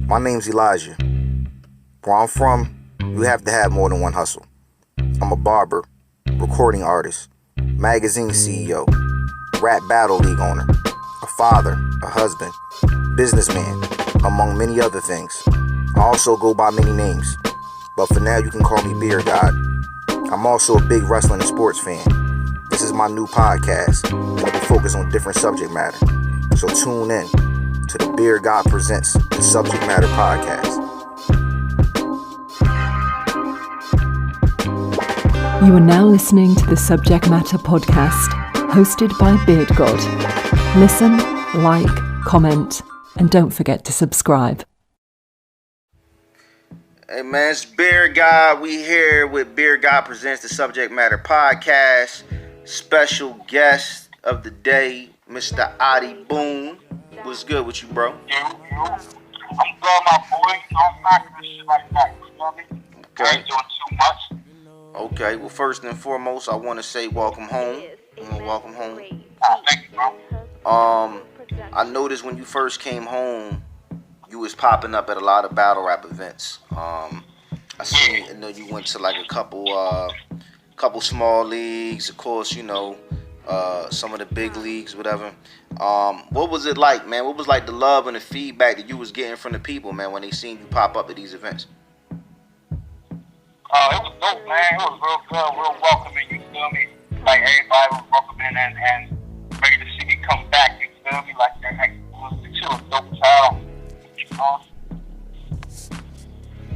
My name's Elijah. Where I'm from, you have to have more than one hustle. I'm a barber, recording artist, magazine CEO, rap battle league owner, a father, a husband, businessman, among many other things. I also go by many names, but for now you can call me BeardGod. I'm also a big wrestling and sports fan. This is my new podcast, and it will focus on different subject matter. So tune in to the BeardGod Presents the Subject Matter Podcast. You are now listening to the Subject Matter Podcast, hosted by BeardGod. Listen, like, comment, and don't forget to subscribe. Hey man, it's BeardGod. We here with BeardGod Presents the Subject Matter Podcast. Special guest of the day, Mr. Ahdi Boom. What's good with you, bro? I'm good, my boy. Don't knock this shit like that. You feel me? Okay. I ain't doing too much. Okay, well, first and foremost, I want to say welcome home. Welcome home. Thank you, bro. I noticed when you first came home, you was popping up at a lot of battle rap events. I know you went to like a couple small leagues, of course, you know, some of the big leagues, whatever. What was it like, man? What was like the love and the feedback that you was getting from the people, man, when they seen you pop up at these events? It was dope, man. It was real good, real welcoming, you feel me? Like, everybody was welcoming and ready to see me come back, you feel me? Like, the shit was dope as hell.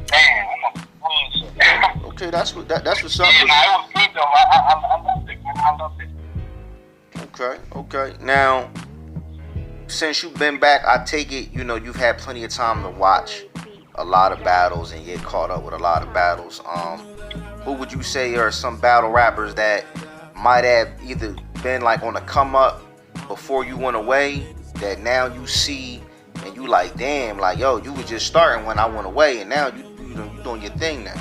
Damn, I'm a bullshit. Okay, that's what's up. Yeah, it was good, though. I loved it, man. I loved it. Okay. Now, since you've been back, I take it, you know, you've had plenty of time to watch a lot of battles and get caught up with a lot of battles. Who would you say are some battle rappers that might have either been like on the come up before you went away, that now you see and you like, damn, like, yo, you was just starting when I went away and now you doing your thing now?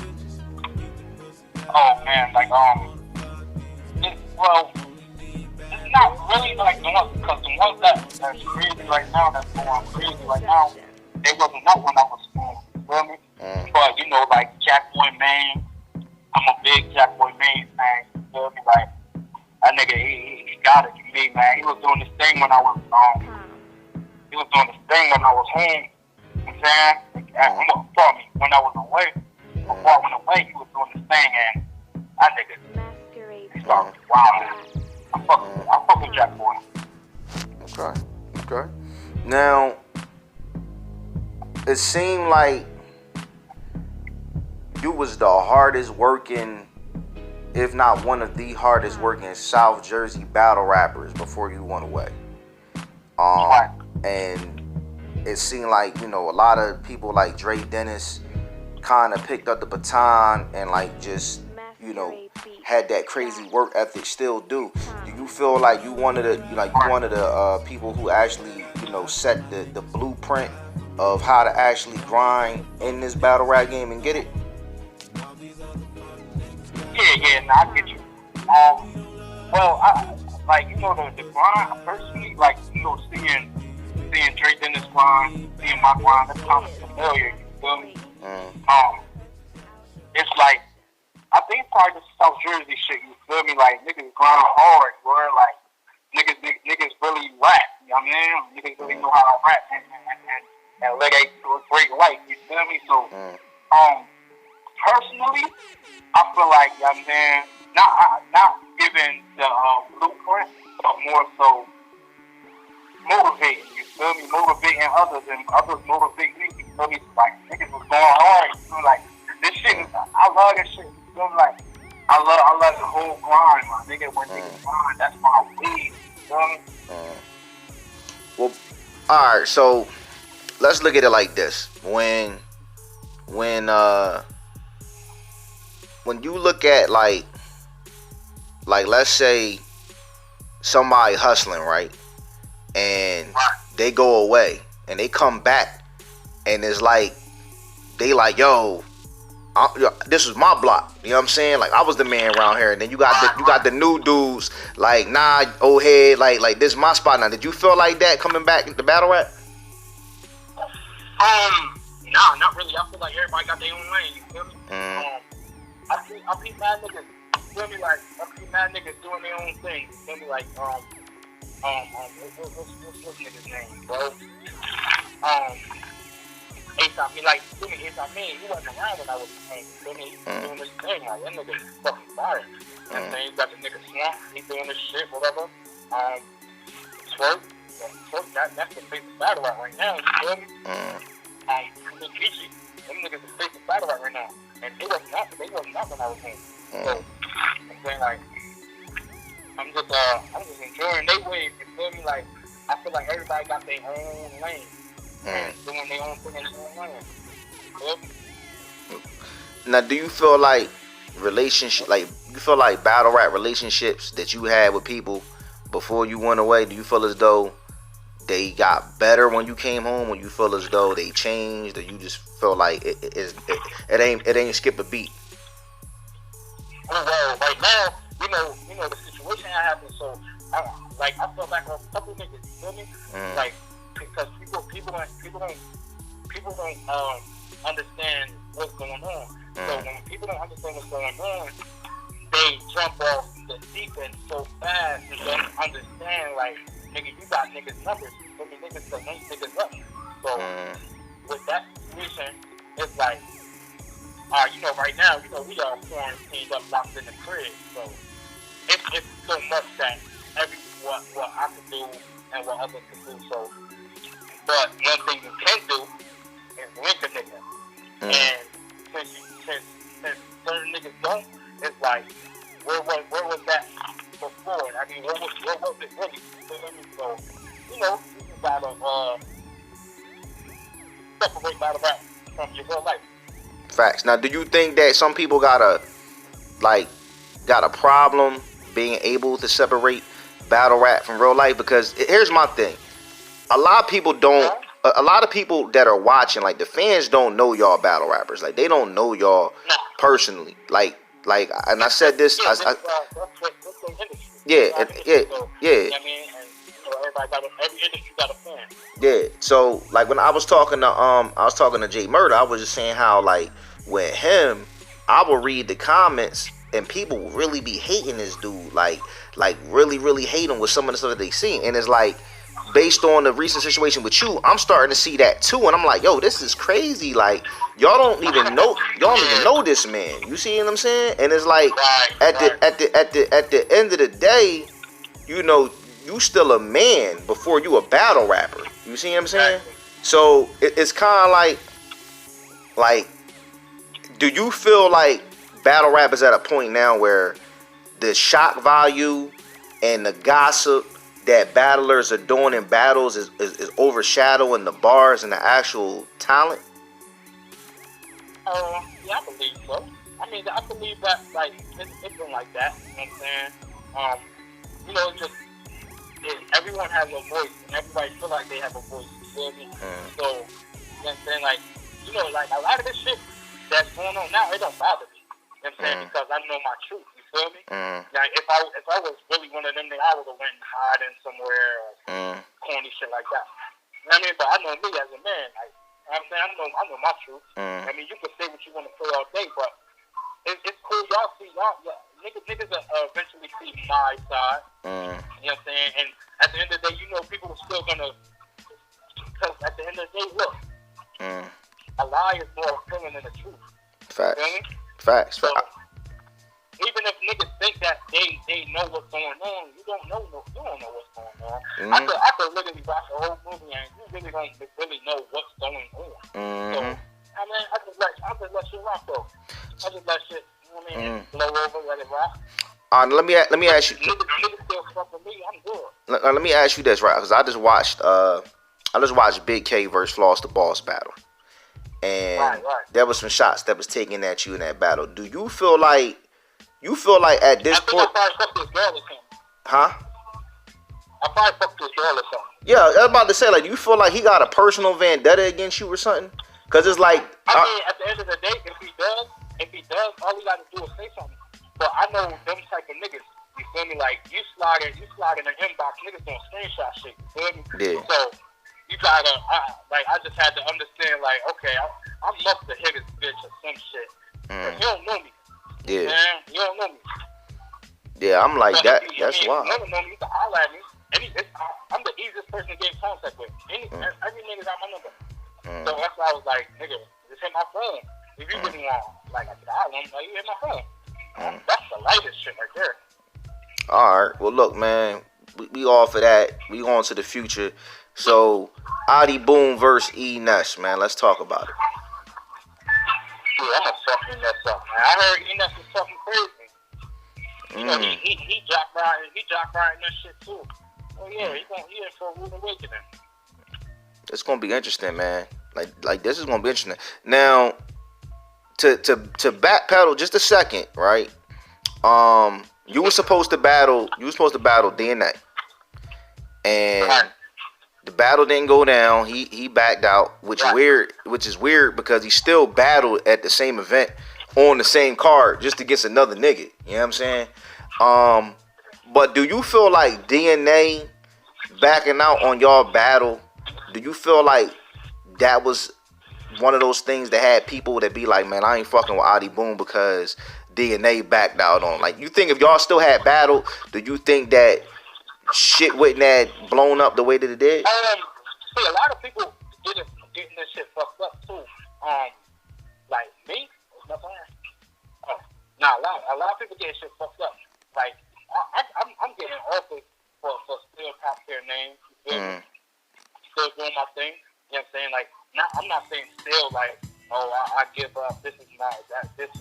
Oh, man, like, it's not really like the ones, because the ones that's crazy right now, that's going crazy right now, they wasn't up when I was small, you feel me? But, you know, like Jack Boy Maine, I'm a big Jack Boy Maine fan, you feel me? Like, that nigga, he got it, you mean, man. He was doing this thing when I was, home. You know what I'm saying? When I was away, before I went away, he was doing this thing, and that nigga, he started wilding. I fuck with Jack Boy. Okay. Now, it seemed like you was the hardest working, if not one of the hardest working South Jersey battle rappers before you went away. And it seemed like, you know, a lot of people like Dre Dennis kind of picked up the baton and like just, you know, had that crazy work ethic, still do. Do you feel like you one of the people who actually, you know, set the blueprint of how to actually grind in this battle rap game and get it? Yeah, I get you. I like, you know, the grind, personally, like, you know, seeing Dre Dennis grind, seeing my grind, that's kind of familiar, you feel me? It's like, I think it's probably the South Jersey shit, you feel me? Like, niggas grind hard, bro. Like, niggas really rap, you know what I mean? Niggas really know how to rap and let it to a great life, you feel me? So, personally, I feel like, you know what I'm saying, not giving the blueprint, but more so motivating, you feel me? Motivating others and others motivate me, you feel me? Like, niggas was going hard, you feel like, this shit, I love this shit, you feel me? Like, I love the whole grind, my nigga. When niggas grind, that's my weed, you feel me? Well, alright, so let's look at it like this. When you look at like let's say somebody hustling, right? And they go away and they come back and it's like they like, yo, this was my block, you know what I'm saying? Like, I was the man around here, and then you got the new dudes like, nah, old head, like this is my spot now. Did you feel like that coming back into battle rap? like everybody got their own lane. You feel me? I see mad niggas. You feel me? Like I see mad niggas doing their own thing. You feel me? Like what's nigga's name, bro? A$AP, like, you know, A$AP, he wasn't around when I was playing. You feel me? He's doing this thing, like, that nigga is fucking fire. You know what I'm saying? You got the nigga Swamp, he doing this shit, whatever. Twerk, that's the face of battle right now, you feel me? Peachy, them niggas the face of battle right now. And they wasn't not when I was playing. So, I'm saying, like, I'm just enjoying their wave, you feel me? Like, I feel like everybody got their own lane. Doing their own thing in their own lane. Yep. Now, do you feel like battle rap relationships that you had with people before you went away, do you feel as though they got better when you came home, or you feel as though they changed, or you just feel like it ain't skip a beat? Well, right now, you know the situation that happened. So, I feel like a couple niggas. You feel me? Like, because people don't understand what's going on. So when people don't understand what's going on, they jump off the deep end so fast and don't understand. Like, nigga, you got niggas numbers. So the niggas to link niggas up. So with that situation, it's like, right now, we are quarantined up, locked in the crib. So it's so much that what I can do and what others can do. So, but one thing you can do is link a nigga. And since certain niggas don't, it's like, where was that before? I mean, what was it really? So, you just gotta separate battle rap from your real life. Facts. Now, do you think that some people got a problem being able to separate battle rap from real life? Because here's my thing. A lot of people don't. A lot of people that are watching, like the fans, don't know y'all battle rappers. Like, they don't know y'all personally. Like, and I said this. Yeah. I mean, and every industry got a fan. Yeah. So, like, when I was talking to Jay Murder, I was just saying how, like, with him, I will read the comments and people really be hating this dude, like really, really hate him with some of the stuff that they see, and it's like, based on the recent situation with you, I'm starting to see that too, and I'm like, yo, this is crazy. Like, y'all don't even know this man. You see what I'm saying? And it's like, at the end of the day, you still a man before you a battle rapper. You see what I'm saying? So it's kind of like, do you feel like battle rap is at a point now where the shock value and the gossip that battlers are doing in battles is overshadowing the bars and the actual talent? Yeah, I believe so. I mean, I believe that, like, it's been like that. You know what I'm saying? Everyone has a voice, and everybody feel like they have a voice. You feel me? So, you know what I'm saying? Like, like, a lot of this shit that's going on now, it don't bother me. You know what I'm saying? Because I know my truth. You feel me? Like, if I was really one of them, then I would have went hiding somewhere or corny shit like that. You know what I mean? But I know me as a man. Like, you know what I'm saying? I know my truth. I mean, you can say what you want to say all day, but it's cool. Y'all see, niggas eventually see my side. You know what I'm saying? And at the end of the day, people are still gonna. Because at the end of the day, look, a lie is more appealing than the truth. Facts. You know what I mean? Facts. So, even if niggas think that they know what's going on, you don't know what's going on. I could literally watch a whole movie and you really don't really know what's going on. So, I mean, I just let shit rock though. I just let shit, you know what I mean, blow over, let it rock. Let me ask you. Niggas still fuck with me, I'm good. Let me ask you this, right? Because I just watched Big K versus Floss the Boss battle, and there was some shots that was taken at you in that battle. Do you feel like at this point? I probably fucked this girl or something. Huh? I probably fucked this girl or something. Yeah, I was about to say, like, do you feel like he got a personal vendetta against you or something? Because it's like, I mean, at the end of the day, if he does, all he got to do is say something. But I know them type of niggas. You feel me? Like, you slide in the inbox, niggas don't screenshot shit. You feel me? Yeah. So you gotta, I just had to understand, like, okay, I must have hit his bitch or some shit. He don't know me. Yeah. Man, he don't know me. Yeah, I'm like But that. If That's he wild. never know me, he can holler at me. I'm the easiest person to get in contact with. Every nigga got my number. So that's why I was like, nigga, just hit my phone. If you really want, like, I said, I don't know, you hit my phone. That's the lightest shit right there. All right. Well, look, man, we all for that. We on to the future. So, Ahdi Boom versus Ness, man. Let's talk about it. Yeah, I'm gonna fuck Ness up, man. I heard Ness is fucking crazy. You know, he jock riding that shit too. Oh yeah, he in for a rude awakening. It's gonna be interesting, man. Like this is gonna be interesting. Now, to backpedal just a second, right? You were supposed to battle DNA, and the battle didn't go down. He backed out, which is weird because he still battled at the same event on the same card just against another nigga. You know what I'm saying? But do you feel like DNA backing out on y'all battle? Do you feel like that was one of those things that had people that be like, man, I ain't fucking with Ahdi Boom because DNA backed out on? Like, you think if y'all still had battle, do you think that shit wouldn't have blown up the way that it did? See, a lot of people getting this shit fucked up too. Like me, a lot of people getting shit fucked up. Like I'm getting offers for still top tier names. Still doing my thing. You know what I'm saying? Like, I'm not saying still like, oh, I give up. This is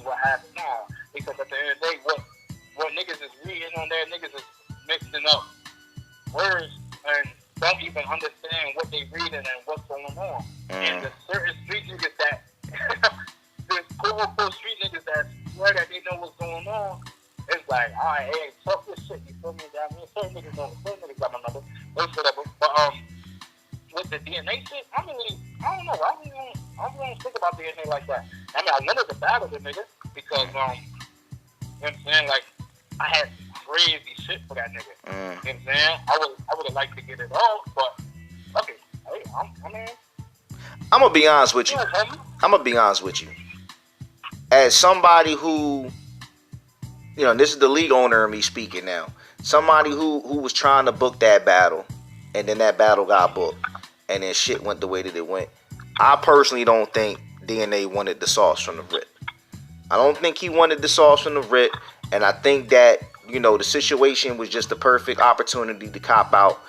what happened now. Because at the end of the day, what niggas is reading on there, niggas is mixing up words and don't even understand what they reading and what's going on. And the certain street niggas that, this quote-unquote street niggas that swear that they know what's going on, it's like, all right, hey, talk this shit. You feel me? I mean, certain niggas got my number. Whatever. But with the DNA shit, I don't know. I don't even think about DNA like that. I mean, I wanted to battle the nigga because, you know what I'm saying? Like, I had crazy shit for that nigga. You know what I'm saying? I would have liked to get it off, but okay. Hey, I'm gonna be honest with you. As somebody who, you know, this is the league owner of me speaking now. Somebody who was trying to book that battle, and then that battle got booked, and then shit went the way that it went. I personally don't think DNA wanted the sauce from the rip. I don't think he wanted the sauce from the rip, and I think that, you know, the situation was just the perfect opportunity to cop out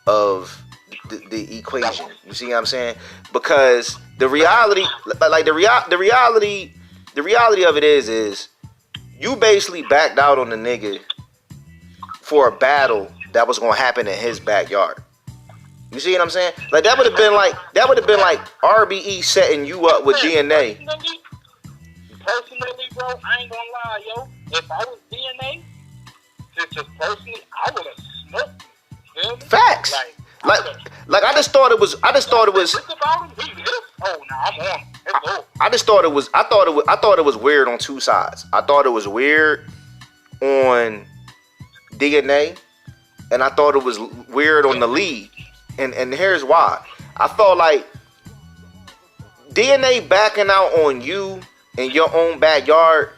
of the equation. You see what I'm saying? Because the reality of it is you basically backed out on the nigga for a battle that was gonna happen in his backyard. You see what I'm saying? Like, that would have been like RBE setting you up with DNA. Personally, bro, I ain't gonna lie, yo. If I was DNA, just personally, I would have smoked you. Feel me? Facts. Like I just thought it was. It's about him. He is. Oh, no, I'm on. It's over. I thought it was weird on two sides. I thought it was weird on DNA, and I thought it was weird on the league. And here's why. I felt like DNA backing out on you in your own backyard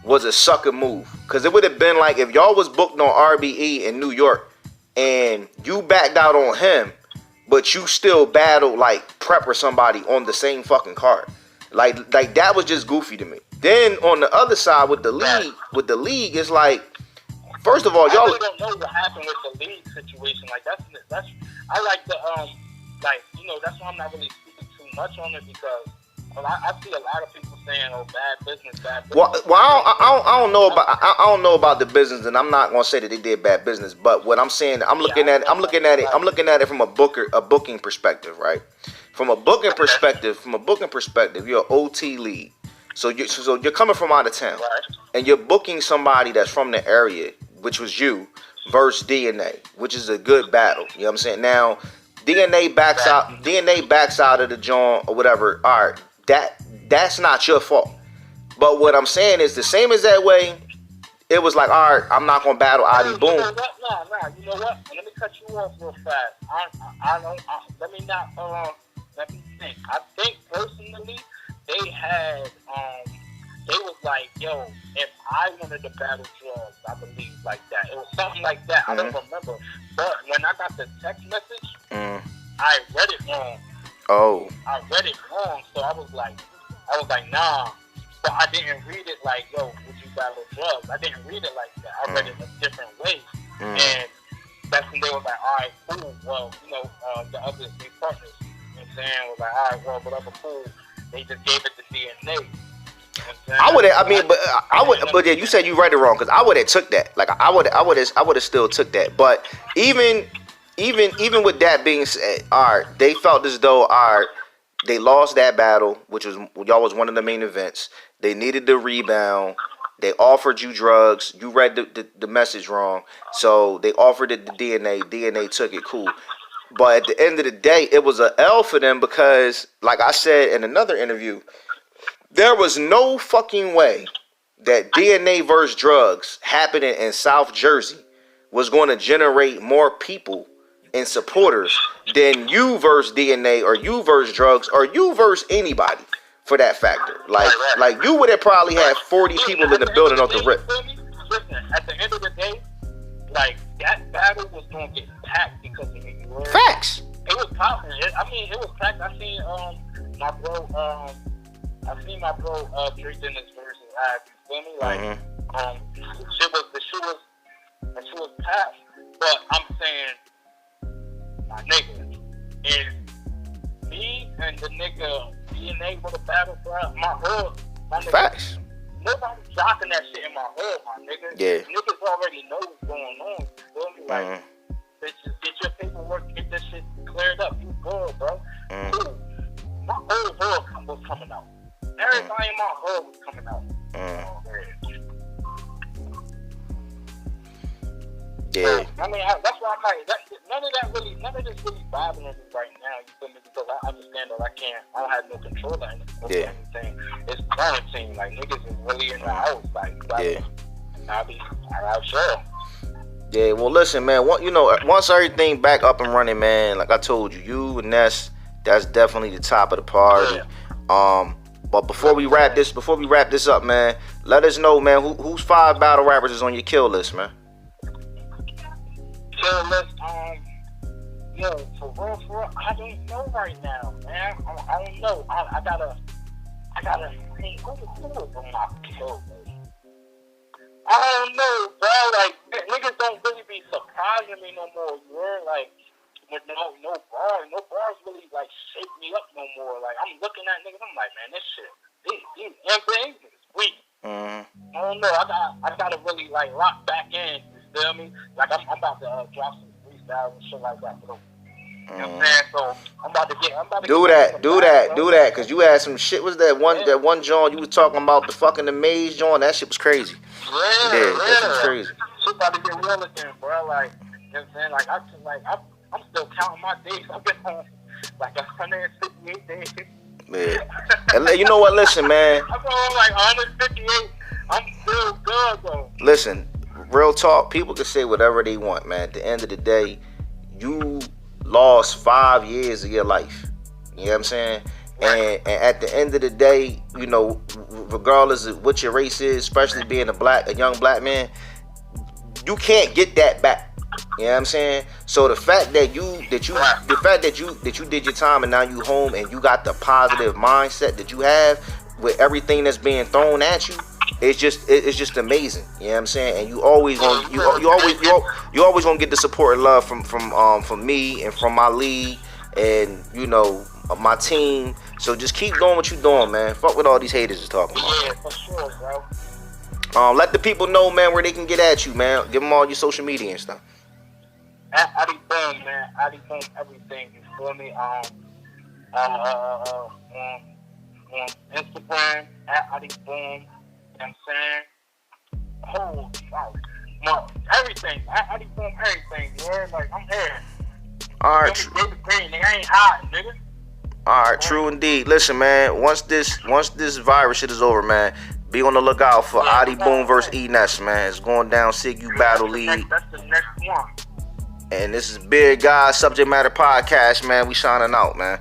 was a sucker move. Because it would have been like if y'all was booked on RBE in New York and you backed out on him, but you still battled like Prep or somebody on the same fucking card. Like that was just goofy to me. Then on the other side with the league, it's like, first of all, y'all. I really don't know what happened with the league situation. Like that's I like the like, you know, that's why I'm not really speaking too much on it, because I see a lot of people saying, "Oh, bad business." Well, I don't know about the business, and I'm not gonna say that they did bad business. But what I'm saying, I'm looking at it from a booking perspective, right? From a booking perspective, you're an OT lead, so you're coming from out of town, right, and you're booking somebody that's from the area, which was you, versus DNA, which is a good battle. You know what I'm saying? Now, DNA backs out of the joint or whatever. All right. That's not your fault. But what I'm saying is the same as that way. It was like, all right, I'm not gonna battle Ahdi Boom. You know what? You know what? Let me cut you off real fast. Let me think. I think personally, they they was like, yo, if I wanted to battle drugs, I believe like that. It was something like that. I don't remember. But when I got the text message, I read it wrong. Oh. I read it wrong, so I was like, nah. But I didn't read it like, yo, would you battle drugs? I didn't read it like that. I read it a different way. And that's when they were like, all right, cool. Well, you know, the other three partners, you know what I'm saying, was like, all right, well, whatever, cool. They just gave it the DNA. But yeah, you said you read it wrong, because I would have took that. Like I would have still took that. But even with that being said, all right, they felt as though, all right, they lost that battle, which was y'all was one of the main events. They needed the rebound. They offered you drugs. You read the message wrong, so they offered it the DNA. DNA took it, cool. But at the end of the day, it was a L for them because, like I said in another interview, there was no fucking way that DNA versus drugs happening in South Jersey was going to generate more people and supporters than you versus DNA or you versus drugs or you versus anybody for that factor. Like you would have probably had 40 people in the building off the rip. Listen, at the end of the day, like that battle was going to get packed because of me. Facts. It was popping. It was packed. I seen my bro Drake Dennis versus Ahdi. You feel me? Like the shit was packed. But I'm saying, my nigga, if me and the nigga DNA would have battled for my hood, my nigga. Facts. Nobody's jocking that shit in my hood, my nigga. Yeah. Niggas already know what's going on. You feel me? Like, bitches, get your paperwork, get this shit cleared up. You good, bro. Cool. My whole hood was coming out. Everybody in my hood was coming out. Yeah. I mean, that's why I'm like, none of this really bothering me right now. You feel me? Because I understand that I don't have no control of anything. It's quarantine. Like, niggas is really in the house. Like, I'll be sure. Yeah, well, listen, man. Once everything back up and running, man, like I told you and Ness, that's definitely the top of the party. Yeah. But before we wrap this up, man, let us know, man, who's 5 battle rappers is on your kill list, man. Kill list, for real, I don't know right now, man. I don't know. I gotta see who is on my kill list. I don't know, bro. Like, niggas don't really be surprising me no more. You're like, with no bars really like shake me up no more. Like, I'm looking at niggas, I'm like, man, this shit, these NBA niggas weak. I don't know. I gotta really like lock back in. You feel me? Like, I'm about to drop some freestyles and shit like that. You know what I'm saying? So I'm about to get. Do that, cause you had some shit. Was that one John you was talking about, the maze John? That shit was crazy. Yeah, that shit was crazy. Shit about to get real again, bro. Like, you know what I'm saying? Like, I'm still counting my days. I've been on like 158 days. Man, and you know what? Listen, man. I'm on like 158. I'm still good though. Listen, real talk. People can say whatever they want, man. At the end of the day, you lost 5 years of your life. You know what I'm saying? And at the end of the day, you know, regardless of what your race is, especially being a young black man, you can't get that back. You know what I'm saying? So the fact that you did your time and now you home and you got the positive mindset that you have with everything that's being thrown at you, it's just amazing. You know what I'm saying? And you always gonna get the support and love from me and from my league and, you know, my team. So just keep doing what you're doing, man. Fuck what all these haters is talking about. Yeah, for sure, bro. Let the people know, man, where they can get at you, man. Give them all your social media and stuff. At Ahdi Boom, man. Ahdi Boom, everything. You feel me? On Instagram, at Ahdi Boom. You know what I'm saying? Everything. At Ahdi Boom, everything. You heard? Like, I'm here. All right. Nigga ain't hot, nigga. All right, true indeed. Listen, man. Once this virus shit is over, man, be on the lookout for Ahdi Boom versus Ness, man. It's going down SIGU Battle League. That's the next one. And this is BeardGod Subject Matter Podcast, man. We shining out, man.